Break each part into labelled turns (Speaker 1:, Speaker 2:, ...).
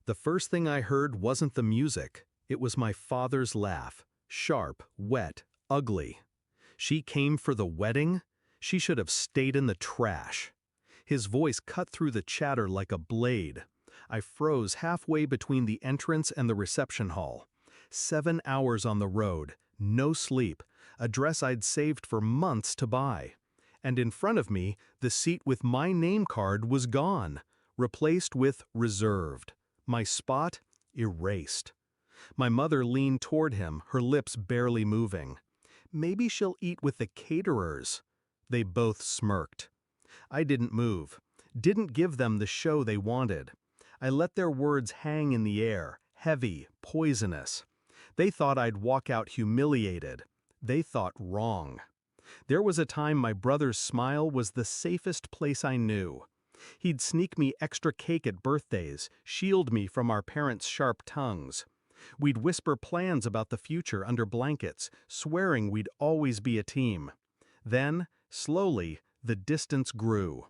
Speaker 1: The first thing I heard wasn't the music. It was my father's laugh. Sharp, wet, ugly. She came for the wedding? She should have stayed in the trash. His voice cut through the chatter like a blade. I froze halfway between the entrance and the reception hall. 7 hours on the road, no sleep, a dress I'd saved for months to buy. And in front of me, the seat with my name card was gone, replaced with reserved. My spot erased. My mother leaned toward him, her lips barely moving. Maybe she'll eat with the caterers. They both smirked. I didn't move, didn't give them the show they wanted. I let their words hang in the air, heavy, poisonous. They thought I'd walk out humiliated. They thought wrong. There was a time my brother's smile was the safest place I knew. He'd sneak me extra cake at birthdays, shield me from our parents' sharp tongues. We'd whisper plans about the future under blankets, swearing we'd always be a team. Then, slowly, the distance grew.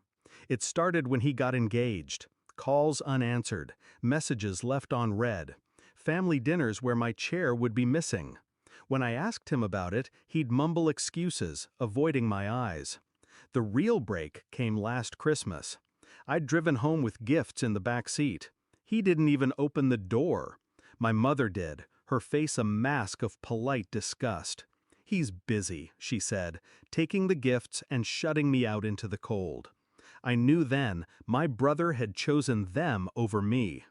Speaker 1: It started when he got engaged. Calls unanswered, messages left on read, family dinners where my chair would be missing. When I asked him about it, he'd mumble excuses, avoiding my eyes. The real break came last Christmas. I'd driven home with gifts in the back seat. He didn't even open the door. My mother did, her face a mask of polite disgust. "He's busy," she said, taking the gifts and shutting me out into the cold. I knew then my brother had chosen them over me.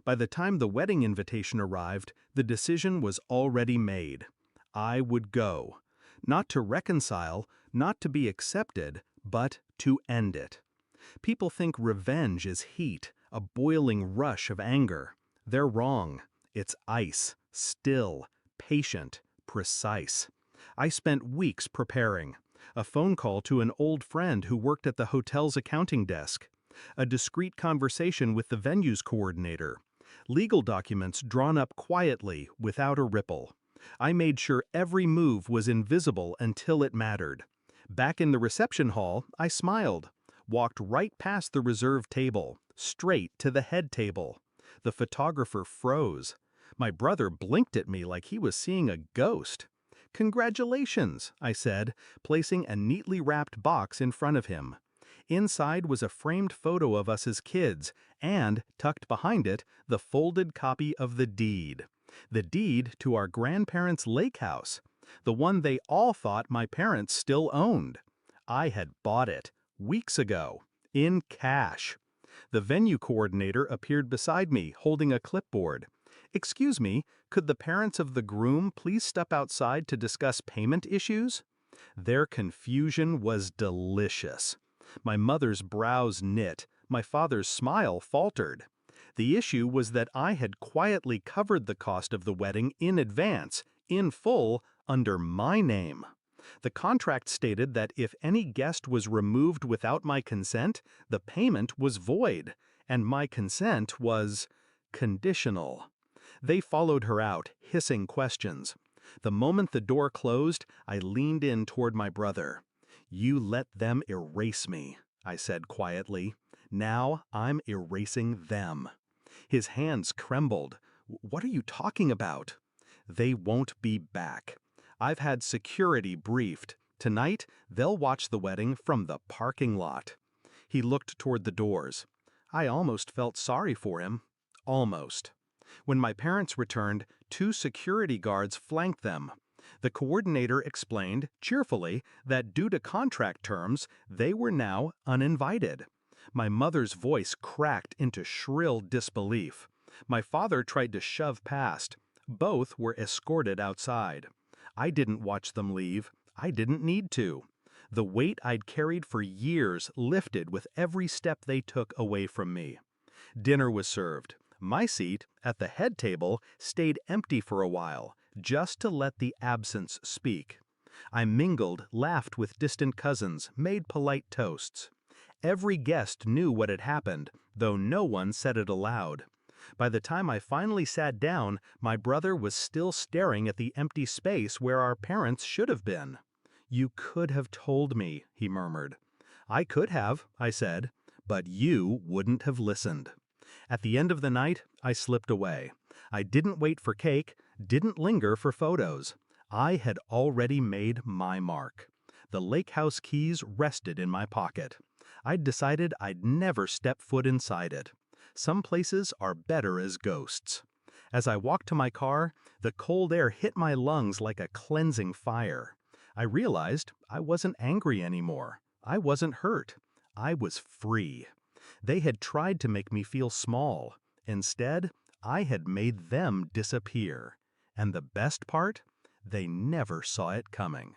Speaker 1: By the time the wedding invitation arrived, the decision was already made. I would go. Not to reconcile, not to be accepted, but to end it. People think revenge is heat, a boiling rush of anger. They're wrong. It's ice, still, patient, precise. I spent weeks preparing. A phone call to an old friend who worked at the hotel's accounting desk. A discreet conversation with the venue's coordinator. Legal documents drawn up quietly, without a ripple. I made sure every move was invisible until it mattered. Back in the reception hall, I smiled. Walked right past the reserved table, straight to the head table. The photographer froze. My brother blinked at me like he was seeing a ghost. "Congratulations," I said, placing a neatly wrapped box in front of him. Inside was a framed photo of us as kids, and, tucked behind it, the folded copy of the deed. The deed to our grandparents' lake house. The one they all thought my parents still owned. I had bought it, weeks ago, in cash. The venue coordinator appeared beside me, holding a clipboard. "Excuse me, could the parents of the groom please step outside to discuss payment issues?" Their confusion was delicious. My mother's brows knit, my father's smile faltered. The issue was that I had quietly covered the cost of the wedding in advance, in full, under my name. The contract stated that if any guest was removed without my consent, the payment was void, and my consent was conditional. They followed her out, hissing questions. The moment the door closed, I leaned in toward my brother. "You let them erase me," I said quietly. "Now I'm erasing them." His hands trembled. "What are you talking about?" "They won't be back. I've had security briefed. Tonight, they'll watch the wedding from the parking lot." He looked toward the doors. I almost felt sorry for him. Almost. When my parents returned, 2 security guards flanked them. The coordinator explained, cheerfully, that due to contract terms, they were now uninvited. My mother's voice cracked into shrill disbelief. My father tried to shove past. Both were escorted outside. I didn't watch them leave. I didn't need to. The weight I'd carried for years lifted with every step they took away from me. Dinner was served. My seat, at the head table, stayed empty for a while, just to let the absence speak. I mingled, laughed with distant cousins, made polite toasts. Every guest knew what had happened, though no one said it aloud. By the time I finally sat down, my brother was still staring at the empty space where our parents should have been. "You could have told me," he murmured. "I could have," I said, "but you wouldn't have listened." At the end of the night, I slipped away. I didn't wait for cake, didn't linger for photos. I had already made my mark. The lake house keys rested in my pocket. I'd decided I'd never step foot inside it. Some places are better as ghosts. As I walked to my car, the cold air hit my lungs like a cleansing fire. I realized I wasn't angry anymore. I wasn't hurt. I was free. They had tried to make me feel small. Instead, I had made them disappear. And the best part? They never saw it coming.